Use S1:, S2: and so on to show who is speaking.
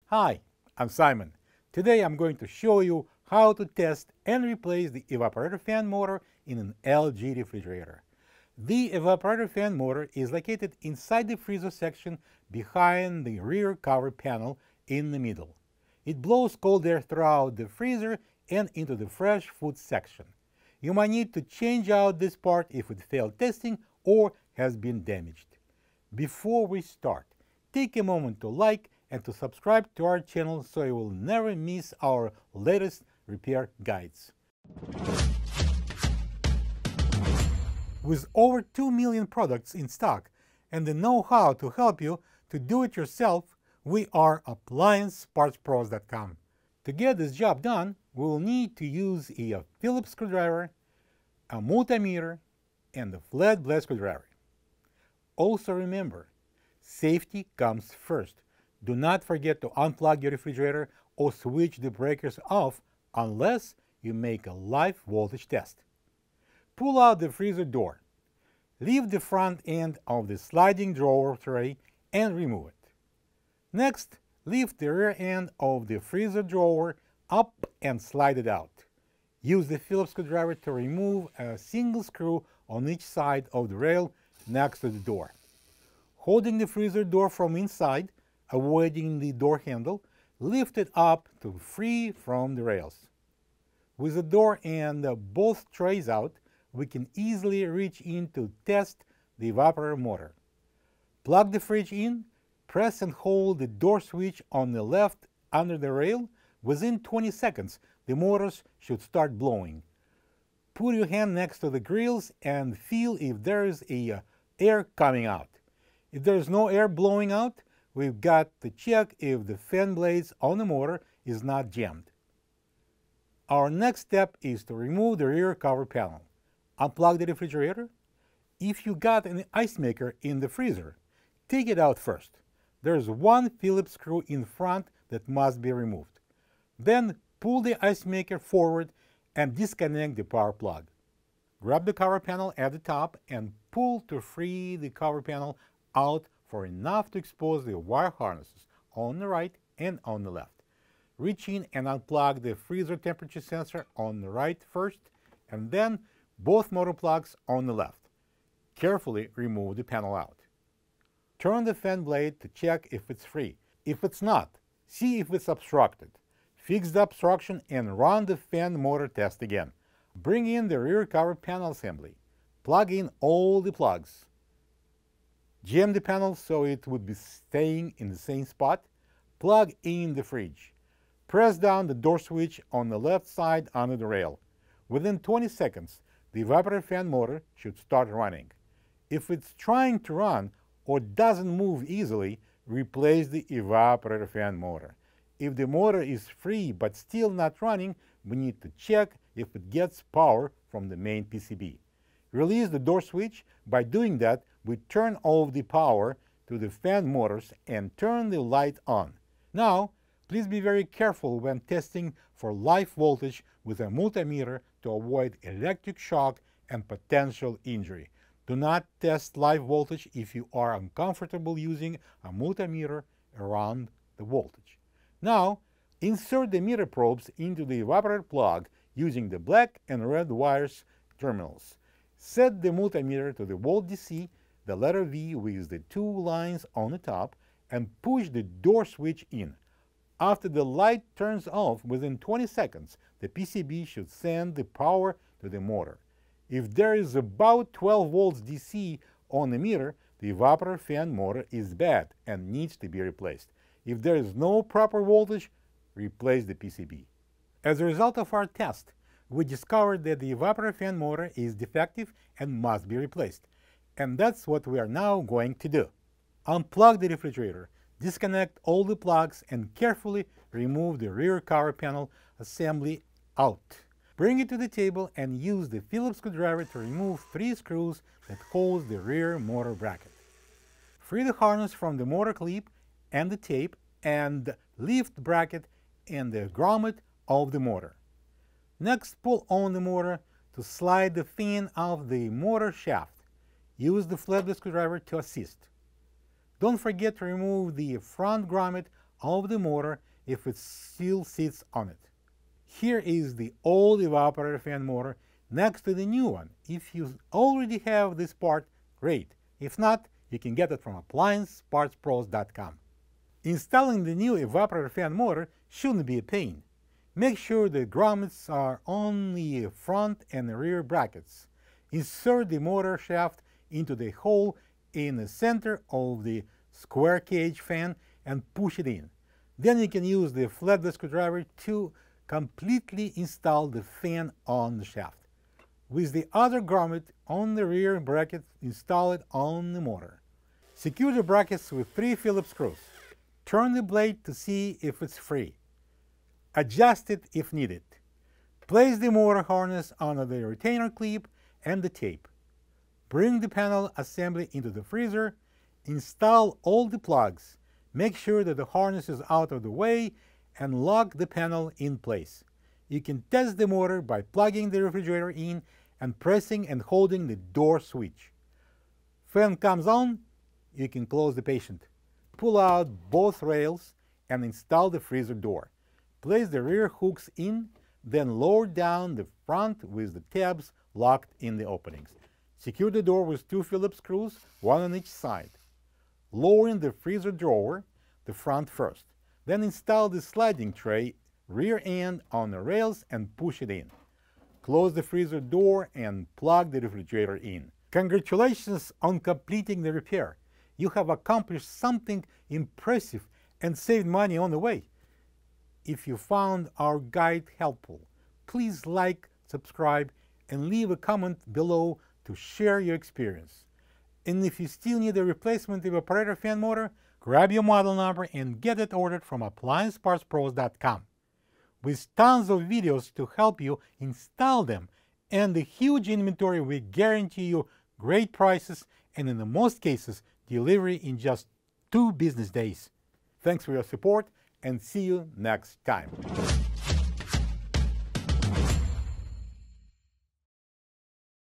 S1: Hi, I'm Simon. Today I'm going to show you how to test and replace the evaporator fan motor in an LG refrigerator. The evaporator fan motor is located inside the freezer section behind the rear cover panel in the middle. It blows cold air throughout the freezer and into the fresh food section. You might need to change out this part if it failed testing or has been damaged. Before we start, take a moment to like and to subscribe to our channel so you will never miss our latest repair guides. With over 2 million products in stock and the know-how to help you to do it yourself, we are AppliancePartsPros.com. To get this job done, we will need to use a Phillips screwdriver, a multimeter, and a flat blade screwdriver. Also remember, safety comes first. Do not forget to unplug your refrigerator or switch the breakers off unless you make a live voltage test. Pull out the freezer door. Leave the front end of the sliding drawer tray and remove it. Next, lift the rear end of the freezer drawer up and slide it out. Use the Phillips screwdriver to remove a single screw on each side of the rail next to the door. Holding the freezer door from inside, avoiding the door handle, lift it up to free from the rails. With the door and both trays out, we can easily reach in to test the evaporator motor. Plug the fridge in, press and hold the door switch on the left under the rail. Within 20 seconds, the motors should start blowing. Put your hand next to the grills and feel if there is air coming out. If there is no air blowing out, we've got to check if the fan blades on the motor is not jammed. Our next step is to remove the rear cover panel. Unplug the refrigerator. If you got an ice maker in the freezer, take it out first. There's one Phillips screw in front that must be removed. Then pull the ice maker forward and disconnect the power plug. Grab the cover panel at the top and pull to free the cover panel out for enough to expose the wire harnesses on the right and on the left. Reach in and unplug the freezer temperature sensor on the right first, and then both motor plugs on the left. Carefully remove the panel out. Turn the fan blade to check if it's free. If it's not, see if it's obstructed. Fix the obstruction and run the fan motor test again. Bring in the rear cover panel assembly. Plug in all the plugs. Jam the panel so it would be staying in the same spot. Plug in the fridge. Press down the door switch on the left side under the rail. Within 20 seconds, the evaporator fan motor should start running. If it's trying to run or doesn't move easily, replace the evaporator fan motor. If the motor is free but still not running, we need to check if it gets power from the main PCB. Release the door switch. By doing that, we turn off the power to the fan motors and turn the light on. Now, please be very careful when testing for live voltage with a multimeter to avoid electric shock and potential injury. Do not test live voltage if you are uncomfortable using a multimeter around the voltage. Now, insert the meter probes into the evaporator plug using the black and red wires terminals. Set the multimeter to the volt DC, the letter V with the two lines on the top, and push the door switch in. After the light turns off within 20 seconds, the PCB should send the power to the motor. If there is about 12 volts DC on the meter, the evaporator fan motor is bad and needs to be replaced. If there is no proper voltage, replace the PCB. As a result of our test, we discovered that the evaporator fan motor is defective and must be replaced. And that's what we are now going to do. Unplug the refrigerator, disconnect all the plugs, and carefully remove the rear cover panel assembly out. Bring it to the table and use the Phillips screwdriver to remove 3 screws that hold the rear motor bracket. Free the harness from the motor clip and the tape and lift the bracket and the grommet of the motor. Next, pull on the motor to slide the fan off the motor shaft. Use the flathead screwdriver to assist. Don't forget to remove the front grommet of the motor if it still sits on it. Here is the old evaporator fan motor next to the new one. If you already have this part, great. If not, you can get it from AppliancePartsPros.com. Installing the new evaporator fan motor shouldn't be a pain. Make sure the grommets are on the front and rear brackets. Insert the motor shaft into the hole in the center of the square cage fan and push it in. Then you can use the flathead screwdriver to completely install the fan on the shaft. With the other grommet on the rear bracket, install it on the motor. Secure the brackets with 3 Phillips screws. Turn the blade to see if it's free. Adjust it if needed. Place the motor harness on the retainer clip and the tape. Bring the panel assembly into the freezer. Install all the plugs. Make sure that the harness is out of the way and lock the panel in place. You can test the motor by plugging the refrigerator in and pressing and holding the door switch. Fan comes on, you can close the patient. Pull out both rails and install the freezer door. Place the rear hooks in, then lower down the front with the tabs locked in the openings. Secure the door with 2 Phillips screws, 1 on each side. Lower in the freezer drawer, the front first. Then install the sliding tray rear end on the rails and push it in. Close the freezer door and plug the refrigerator in. Congratulations on completing the repair. You have accomplished something impressive and saved money on the way. If you found our guide helpful, please like, subscribe, and leave a comment below to share your experience. And if you still need a replacement evaporator fan motor, grab your model number and get it ordered from AppliancePartsPros.com. With tons of videos to help you install them and a huge inventory, we guarantee you great prices and in the most cases, delivery in just 2 business days. Thanks for your support and see you next time.